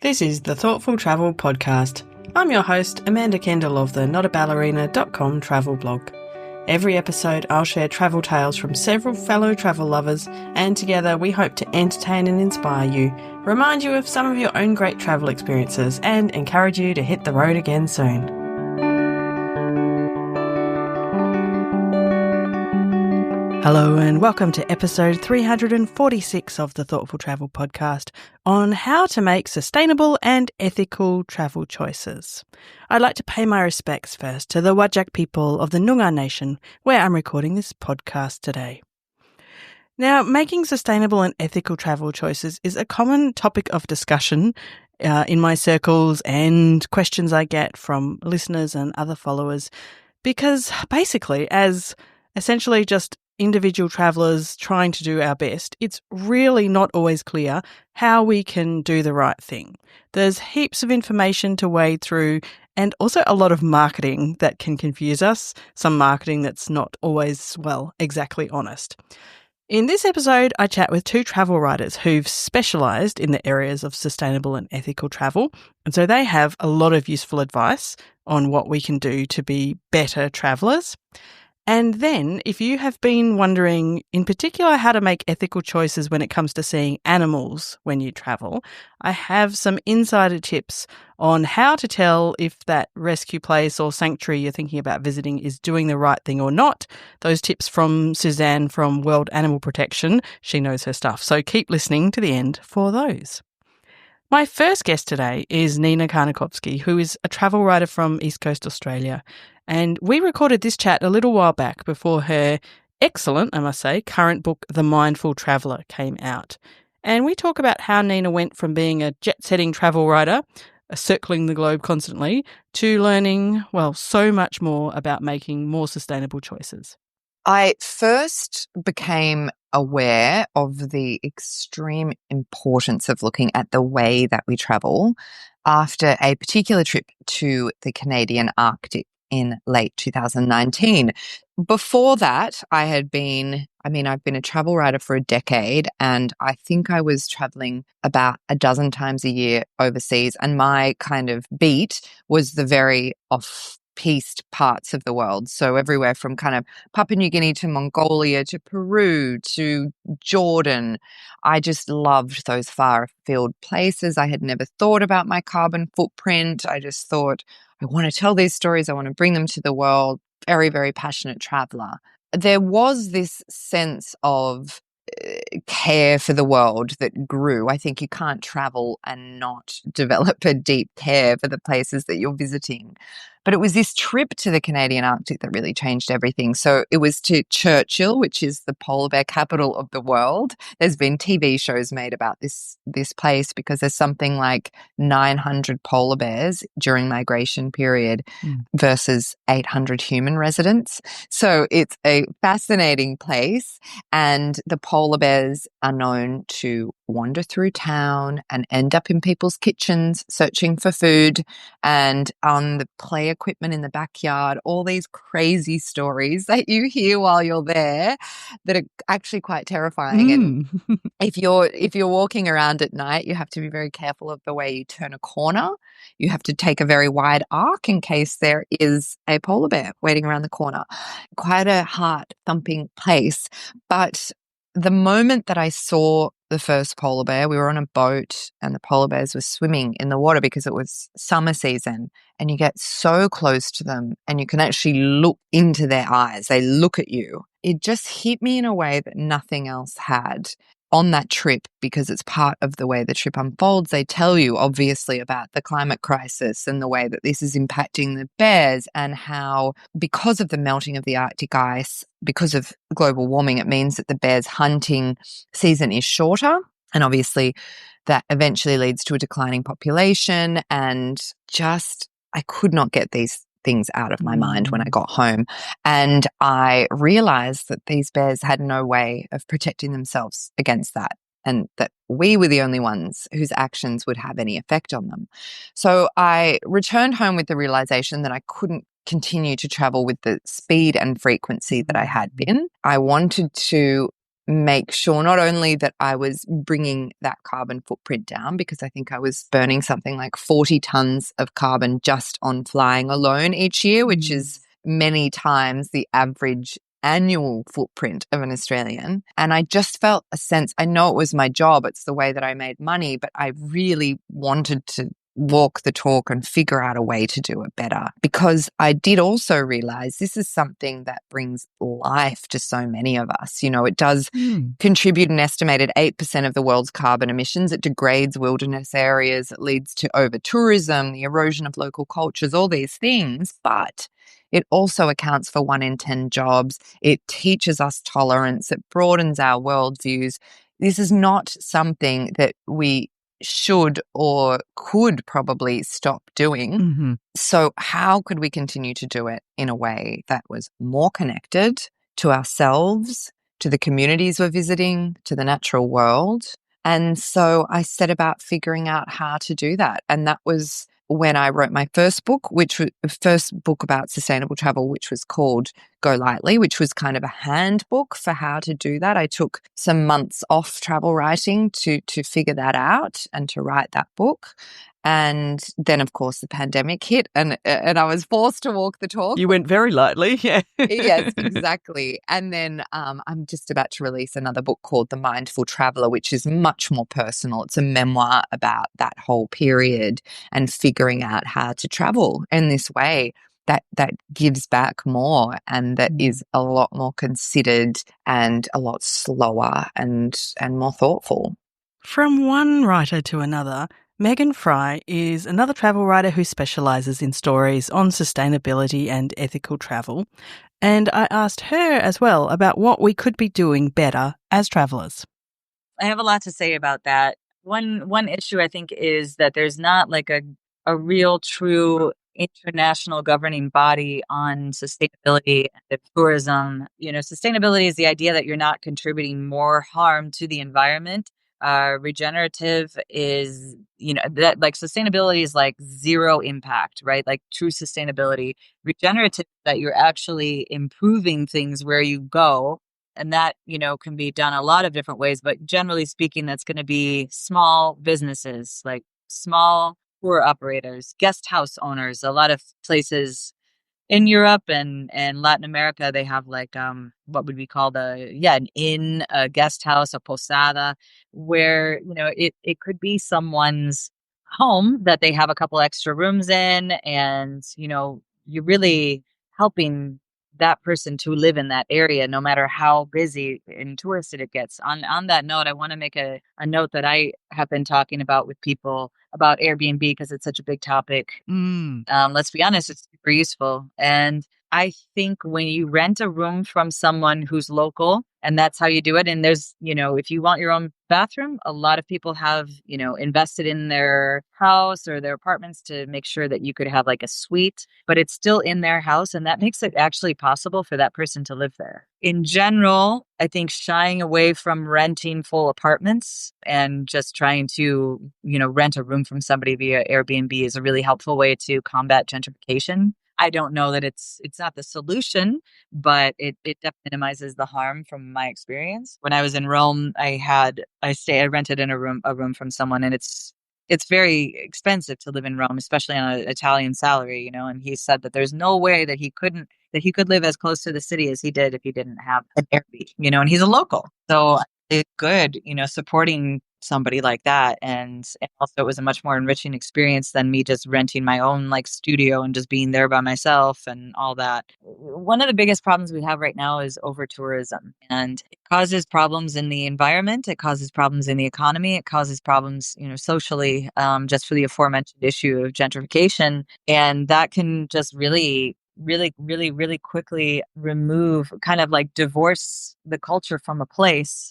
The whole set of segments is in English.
This is the Thoughtful Travel Podcast. I'm your host, Amanda Kendall of the notaballerina.com travel blog. Every episode, I'll share travel tales from several fellow travel lovers, and together we hope to entertain and inspire you, remind you of some of your own great travel experiences, and encourage you to hit the road again soon. Hello and welcome to episode 346 of the Thoughtful Travel Podcast on how to make sustainable and ethical travel choices. I'd like to pay my respects first to the Whadjuk people of the Noongar Nation, where I'm recording this podcast today. Now, making sustainable and ethical travel choices is a common topic of discussion in my circles and questions I get from listeners and other followers, because basically, as essentially just individual travellers trying to do our best, it's really not always clear how we can do the right thing. There's heaps of information to wade through and also a lot of marketing that can confuse us, some marketing that's not always, exactly honest. In this episode, I chat with two travel writers who've specialised in the areas of sustainable and ethical travel, and so they have a lot of useful advice on what we can do to be better travellers. And then, if you have been wondering in particular how to make ethical choices when it comes to seeing animals when you travel, I have some insider tips on how to tell if that rescue place or sanctuary you're thinking about visiting is doing the right thing or not. Those tips from Suzanne from World Animal Protection. She knows her stuff. So keep listening to the end for those. My first guest today is Nina Karnikowski, who is a travel writer from East Coast Australia. And we recorded this chat a little while back before her excellent, I must say, current book, The Mindful Traveller, came out. And we talk about how Nina went from being a jet-setting travel writer, circling the globe constantly, to learning, so much more about making more sustainable choices. I first became aware of the extreme importance of looking at the way that we travel after a particular trip to the Canadian Arctic in late 2019. Before that, I've been a travel writer for a decade, and I think I was traveling about a dozen times a year overseas, and my kind of beat was the very off-piste parts of the world. So everywhere from kind of Papua New Guinea to Mongolia to Peru to Jordan. I just loved those far-afield places. I had never thought about my carbon footprint. I just thought, I want to tell these stories. I want to bring them to the world. Very, very passionate traveler. There was this sense of care for the world that grew. I think you can't travel and not develop a deep care for the places that you're visiting. But it was this trip to the Canadian Arctic that really changed everything. So it was to Churchill, which is the polar bear capital of the world. There's been TV shows made about this place because there's something like 900 polar bears during migration period versus 800 human residents. So it's a fascinating place, and the polar bears are known to wander through town and end up in people's kitchens searching for food and on the play equipment in the backyard, all these crazy stories that you hear while you're there that are actually quite terrifying. And if you're walking around at night, you have to be very careful of the way you turn a corner. You have to take a very wide arc in case there is a polar bear waiting around the corner. Quite a heart-thumping place. But the moment that I saw the first polar bear, we were on a boat and the polar bears were swimming in the water because it was summer season, and you get so close to them and you can actually look into their eyes. They look at you. It just hit me in a way that nothing else had on that trip, because it's part of the way the trip unfolds. They tell you, obviously, about the climate crisis and the way that this is impacting the bears, and how, because of the melting of the Arctic ice, because of global warming, it means that the bears' hunting season is shorter. And obviously, that eventually leads to a declining population. And just, I could not get these things out of my mind when I got home. And I realized that these bears had no way of protecting themselves against that, and that we were the only ones whose actions would have any effect on them. So I returned home with the realization that I couldn't continue to travel with the speed and frequency that I had been. I wanted to make sure not only that I was bringing that carbon footprint down, because I think I was burning something like 40 tons of carbon just on flying alone each year, which is many times the average annual footprint of an Australian. And I just felt a sense, I know it was my job, it's the way that I made money, but I really wanted to walk the talk and figure out a way to do it better. Because I did also realize this is something that brings life to so many of us. You know, it does contribute an estimated 8% of the world's carbon emissions. It degrades wilderness areas. It leads to over-tourism, the erosion of local cultures, all these things. But it also accounts for 1 in 10 jobs. It teaches us tolerance. It broadens our worldviews. This is not something that we should or could probably stop doing. So how could we continue to do it in a way that was more connected to ourselves, to the communities we're visiting, to the natural world? And so I set about figuring out how to do that. And that was when I wrote my first book, which was the first book about sustainable travel, which was called Go Lightly, which was kind of a handbook for how to do that. I took some months off travel writing to figure that out and to write that book. And then, of course, the pandemic hit and I was forced to walk the talk. You went very lightly, yeah. Yes, exactly. And then I'm just about to release another book called The Mindful Traveller, which is much more personal. It's a memoir about that whole period and figuring out how to travel in this way that gives back more and that is a lot more considered and a lot slower and more thoughtful. From one writer to another, Megan Frye is another travel writer who specialises in stories on sustainability and ethical travel. And I asked her as well about what we could be doing better as travellers. I have a lot to say about that. One issue I think is that there's not like a real true international governing body on sustainability and tourism. You know, sustainability is the idea that you're not contributing more harm to the environment. Regenerative is, you know, that like sustainability is like zero impact, right? Like true sustainability. Regenerative, that you're actually improving things where you go. And that, you know, can be done a lot of different ways. But generally speaking, that's going to be small businesses, like small tour operators, guest house owners. A lot of places in Europe and Latin America, they have like what would be called an inn, a guest house, a posada, where, you know, it could be someone's home that they have a couple extra rooms in, and, you know, you're really helping that person to live in that area, no matter how busy and touristed it gets. On that note, I want to make a note that I have been talking about with people about Airbnb because it's such a big topic. Let's be honest, it's super useful. And I think when you rent a room from someone who's local, and that's how you do it. And there's, you know, if you want your own bathroom, a lot of people have, you know, invested in their house or their apartments to make sure that you could have like a suite, but it's still in their house. And that makes it actually possible for that person to live there. In general, I think shying away from renting full apartments and just trying to, you know, rent a room from somebody via Airbnb is a really helpful way to combat gentrification. I don't know that it's not the solution, but it definitely minimizes the harm from my experience. When I was in Rome, I rented in a room from someone, and it's very expensive to live in Rome, especially on an Italian salary, you know, and he said that there's no way that he could live as close to the city as he did if he didn't have an Airbnb, you know, and he's a local. So it's good, you know, supporting somebody like that. And also it was a much more enriching experience than me just renting my own like studio and just being there by myself and all that. One of the biggest problems we have right now is over tourism, and it causes problems in the environment. It causes problems in the economy. It causes problems, you know, socially, just for the aforementioned issue of gentrification. And that can just really quickly remove, kind of like divorce the culture from a place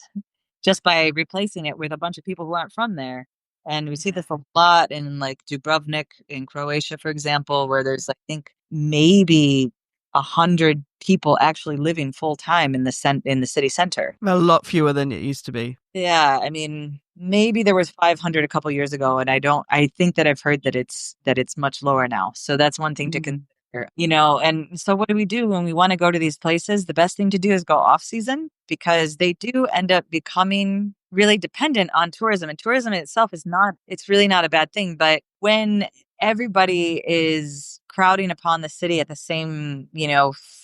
just by replacing it with a bunch of people who aren't from there. And we see this a lot in like Dubrovnik in Croatia, for example, where there's, I think, maybe 100 people actually living full time in the city center. A lot fewer than it used to be. Yeah, I mean, maybe there was 500 a couple years ago, and I think that I've heard that it's much lower now. So that's one thing to consider. And so what do we do when we want to go to these places? The best thing to do is go off season, because they do end up becoming really dependent on tourism. And tourism itself it's really not a bad thing. But when everybody is crowding upon the city at the same,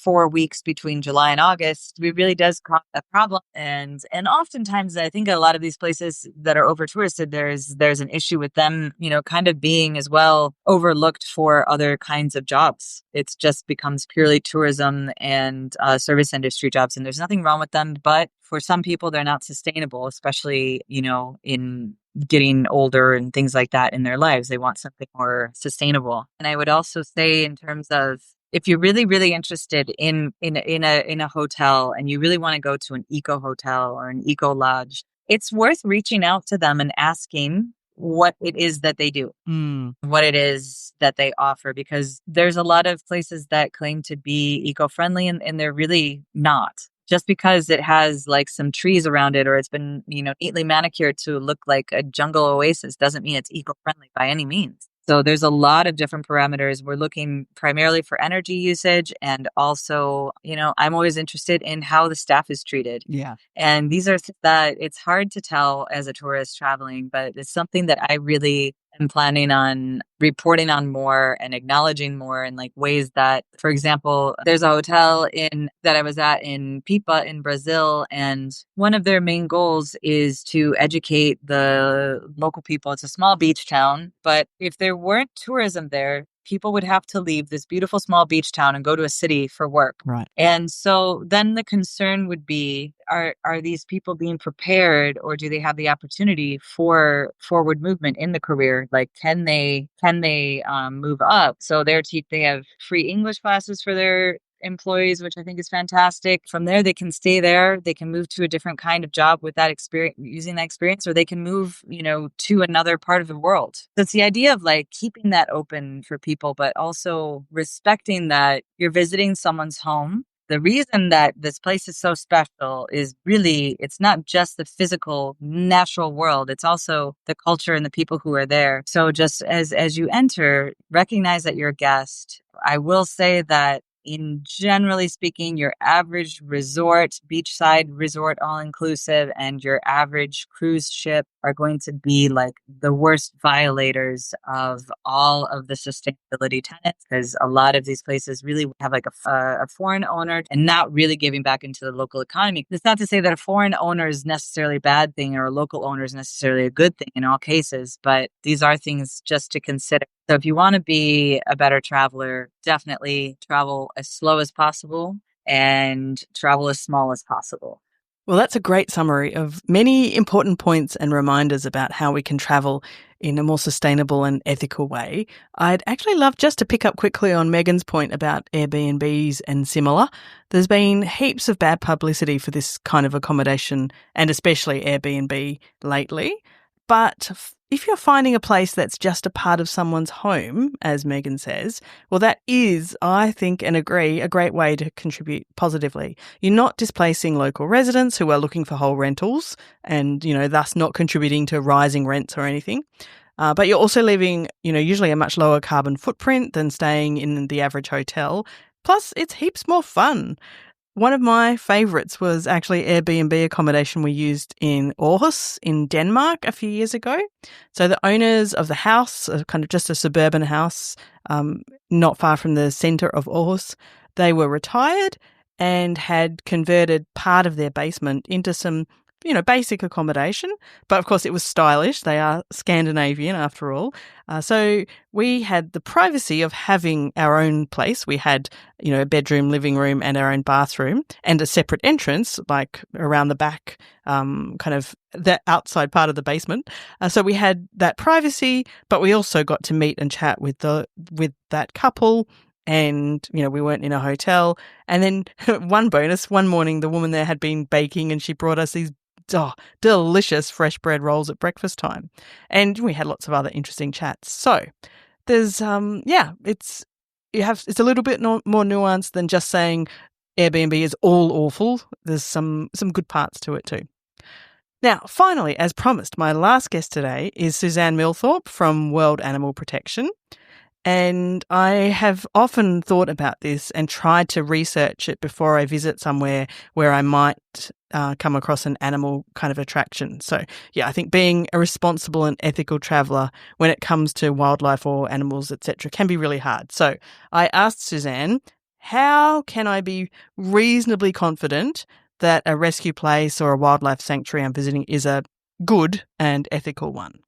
4 weeks between July and August, it really does cause a problem. And oftentimes I think a lot of these places that are over touristed, there's an issue with them, kind of being as well overlooked for other kinds of jobs. It just becomes purely tourism and service industry jobs. And there's nothing wrong with them, but for some people, they're not sustainable, especially, in getting older and things like that in their lives. They want something more sustainable. And I would also say, in terms of, if you're really, really interested in a hotel and you really want to go to an eco hotel or an eco lodge, it's worth reaching out to them and asking what it is that they do, what it is that they offer, because there's a lot of places that claim to be eco-friendly and they're really not. Just because it has like some trees around it, or it's been, neatly manicured to look like a jungle oasis, doesn't mean it's eco-friendly by any means. So there's a lot of different parameters. We're looking primarily for energy usage, and also, I'm always interested in how the staff is treated. Yeah. And these are things that it's hard to tell as a tourist traveling, but it's something that I really am planning on reporting on more and acknowledging more in like ways that, for example, there's a hotel that I was at in Pipa in Brazil, and one of their main goals is to educate the local people. It's a small beach town, but if there weren't tourism there, people would have to leave this beautiful small beach town and go to a city for work. Right. And so then the concern would be, are these people being prepared, or do they have the opportunity for forward movement in the career? Like, can they move up? So they have free English classes for their employees, which I think is fantastic. From there, they can stay there. They can move to a different kind of job with that experience, using that experience, or they can move, to another part of the world. So it's the idea of like keeping that open for people, but also respecting that you're visiting someone's home. The reason that this place is so special is really, it's not just the physical, natural world. It's also the culture and the people who are there. So just as you enter, recognize that you're a guest. I will say that, in generally speaking, your average resort, beachside resort, all-inclusive, and your average cruise ship are going to be like the worst violators of all of the sustainability tenets, because a lot of these places really have like a foreign owner and not really giving back into the local economy. It's not to say that a foreign owner is necessarily a bad thing or a local owner is necessarily a good thing in all cases, but these are things just to consider. So if you want to be a better traveler, definitely travel as slow as possible and travel as small as possible. Well, that's a great summary of many important points and reminders about how we can travel in a more sustainable and ethical way. I'd actually love just to pick up quickly on Megan's point about Airbnbs and similar. There's been heaps of bad publicity for this kind of accommodation, and especially Airbnb lately. But if you're finding a place that's just a part of someone's home, as Megan says, well, that is, I think and agree, a great way to contribute positively. You're not displacing local residents who are looking for whole rentals and, thus not contributing to rising rents or anything. But you're also leaving, usually a much lower carbon footprint than staying in the average hotel. Plus, it's heaps more fun. One of my favourites was actually Airbnb accommodation we used in Aarhus in Denmark a few years ago. So the owners of the house, kind of just a suburban house, not far from the centre of Aarhus, they were retired and had converted part of their basement into some, basic accommodation. But of course it was stylish. They are Scandinavian after all. So we had the privacy of having our own place. We had, a bedroom, living room and our own bathroom and a separate entrance, like around the back, kind of the outside part of the basement. So we had that privacy, but we also got to meet and chat with that couple. And, we weren't in a hotel. And then one bonus, one morning the woman there had been baking and she brought us these delicious fresh bread rolls at breakfast time. And we had lots of other interesting chats. So there's, it's a little bit more nuanced than just saying Airbnb is all awful. There's some good parts to it too. Now, finally, as promised, my last guest today is Suzanne Milthorpe from World Animal Protection. And I have often thought about this and tried to research it before I visit somewhere where I might come across an animal kind of attraction. So, yeah, I think being a responsible and ethical traveller when it comes to wildlife or animals, etc., can be really hard. So I asked Suzanne, how can I be reasonably confident that a rescue place or a wildlife sanctuary I'm visiting is a good and ethical one?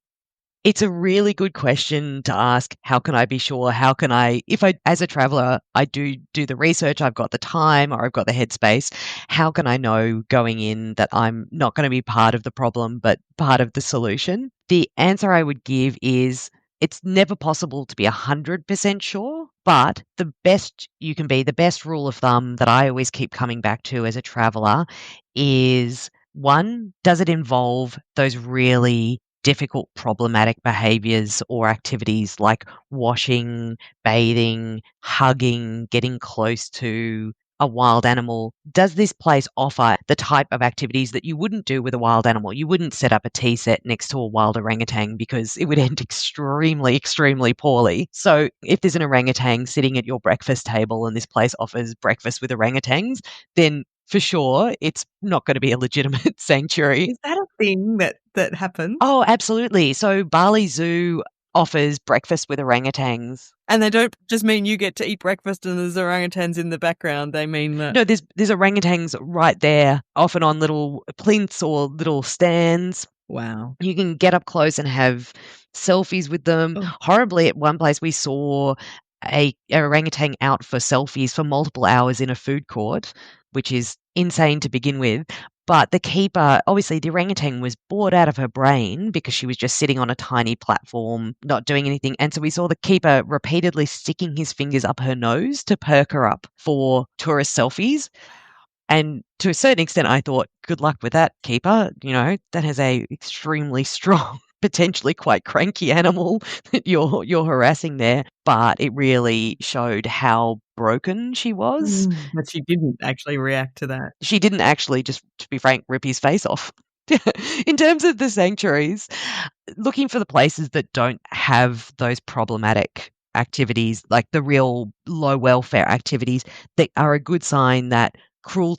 It's a really good question to ask. How can I be sure? As a traveler, I do the research, I've got the time or I've got the headspace. How can I know going in that I'm not going to be part of the problem, but part of the solution? The answer I would give is it's never possible to be 100% sure, but the best you can be, the best rule of thumb that I always keep coming back to as a traveler is, one, does it involve those really difficult, problematic behaviors or activities like washing, bathing, hugging, getting close to a wild animal? Does this place offer the type of activities that you wouldn't do with a wild animal? You wouldn't set up a tea set next to a wild orangutan because it would end extremely, extremely poorly. So if there's an orangutan sitting at your breakfast table and this place offers breakfast with orangutans, then for sure, it's not going to be a legitimate sanctuary. Is that a thing that happens? Oh, absolutely. So Bali Zoo offers breakfast with orangutans. And they don't just mean you get to eat breakfast and there's orangutans in the background. They mean that... No, there's orangutans right there, often on little plinths or little stands. Wow. You can get up close and have selfies with them. Oh. Horribly, at one place we saw a orangutan out for selfies for multiple hours in a food court, which is insane to begin with. But the keeper, obviously the orangutan was bored out of her brain because she was just sitting on a tiny platform, not doing anything. And so we saw the keeper repeatedly sticking his fingers up her nose to perk her up for tourist selfies. And to a certain extent, I thought, good luck with that, keeper. You know, that has a extremely strong, potentially quite cranky animal that you're harassing there. But it really showed how broken she was. But she didn't actually react to that. She didn't actually, just to be frank, rip his face off. In terms of the sanctuaries, looking for the places that don't have those problematic activities, like the real low welfare activities, that are a good sign that cruel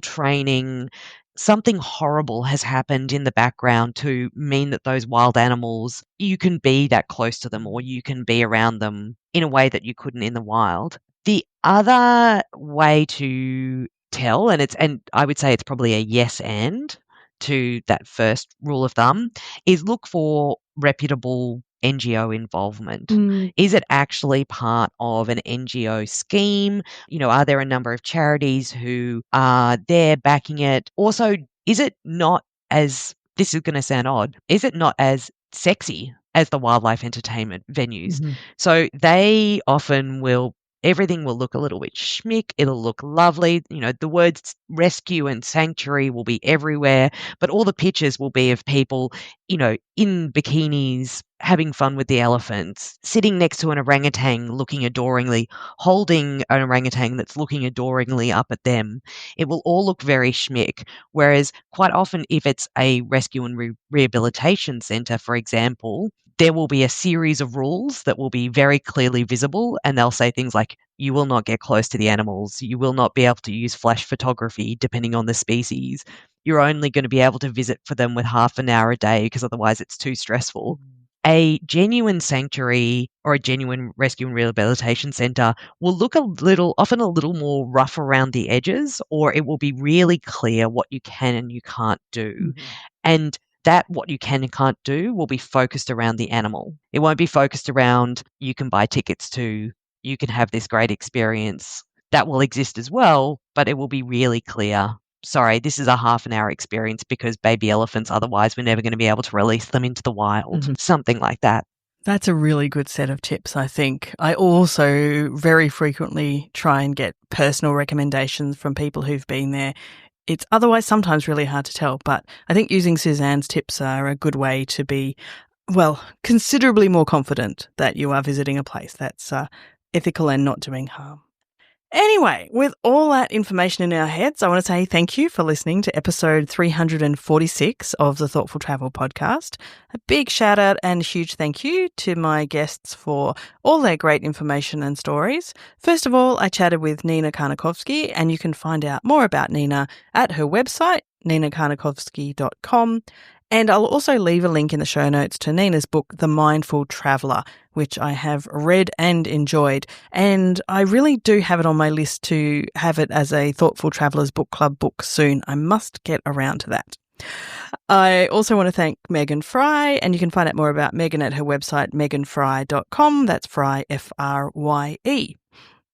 training, something horrible has happened in the background to mean that those wild animals, you can be that close to them or you can be around them in a way that you couldn't in the wild. The other way to tell, and I would say it's probably a yes and to that first rule of thumb, is look for reputable NGO involvement. Is it actually part of an NGO scheme? You know, are there a number of charities who are there backing it? Also, is it not as, this is going to sound odd, is it not as sexy as the wildlife entertainment venues? So they often will, everything will look a little bit schmick. It'll look lovely. You know, the words rescue and sanctuary will be everywhere, but all the pictures will be of people, you know, in bikinis, having fun with the elephants, sitting next to an orangutan looking adoringly, holding an orangutan that's looking adoringly up at them. It will all look very schmick. Whereas quite often, if it's a rescue and rehabilitation centre, for example, there will be a series of rules that will be very clearly visible, and they'll say things like, you will not get close to the animals, you will not be able to use flash photography depending on the species, you're only going to be able to visit for them with half an hour a day because otherwise it's too stressful. A genuine sanctuary or a genuine rescue and rehabilitation centre will look often a little more rough around the edges, or it will be really clear what you can and you can't do. And that what you can and can't do will be focused around the animal. It won't be focused around, you can buy tickets to, you can have this great experience. That will exist as well, but it will be really clear. Sorry, this is a half an hour experience because baby elephants, otherwise we're never going to be able to release them into the wild. Something like that. That's a really good set of tips, I think. I also very frequently try and get personal recommendations from people who've been there. It's otherwise sometimes really hard to tell, but I think using Suzanne's tips are a good way to be, well, considerably more confident that you are visiting a place that's ethical and not doing harm. Anyway, with all that information in our heads, I want to say thank you for listening to episode 346 of the Thoughtful Travel podcast. A big shout out and huge thank you to my guests for all their great information and stories. First of all, I chatted with Nina Karnikowski, and you can find out more about Nina at her website, ninakarnikowski.com. And I'll also leave a link in the show notes to Nina's book, The Mindful Traveller, which I have read and enjoyed. And I really do have it on my list to have it as a Thoughtful Travellers Book Club book soon. I must get around to that. I also want to thank Megan Frye, and you can find out more about Megan at her website, meganfrye.com. That's Frye, Frye.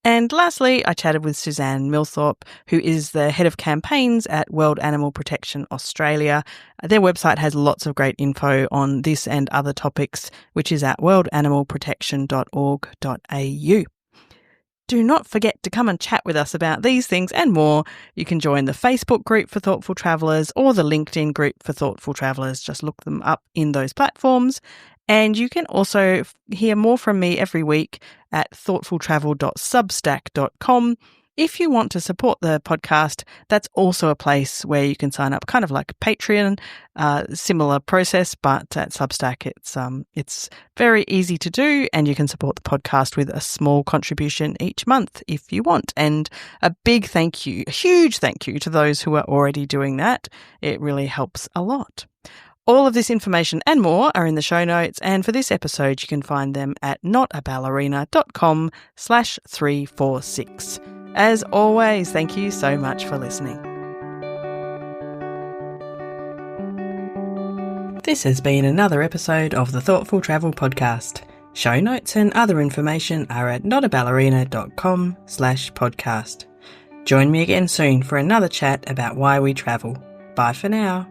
And lastly, I chatted with Suzanne Milthorpe, who is the head of campaigns at World Animal Protection Australia. Their website has lots of great info on this and other topics, which is at worldanimalprotection.org.au. Do not forget to come and chat with us about these things and more. You can join the Facebook group for Thoughtful Travellers or the LinkedIn group for Thoughtful Travellers. Just look them up in those platforms. And you can also hear more from me every week at thoughtfultravel.substack.com. If you want to support the podcast, that's also a place where you can sign up, kind of like Patreon, similar process, but at Substack it's very easy to do, and you can support the podcast with a small contribution each month if you want. And a big thank you, a huge thank you to those who are already doing that. It really helps a lot. All of this information and more are in the show notes, and for this episode you can find them at notaballerina.com/346. As always, thank you so much for listening. This has been another episode of the Thoughtful Travel podcast. Show notes and other information are at notaballerina.com/podcast. Join me again soon for another chat about why we travel. Bye for now.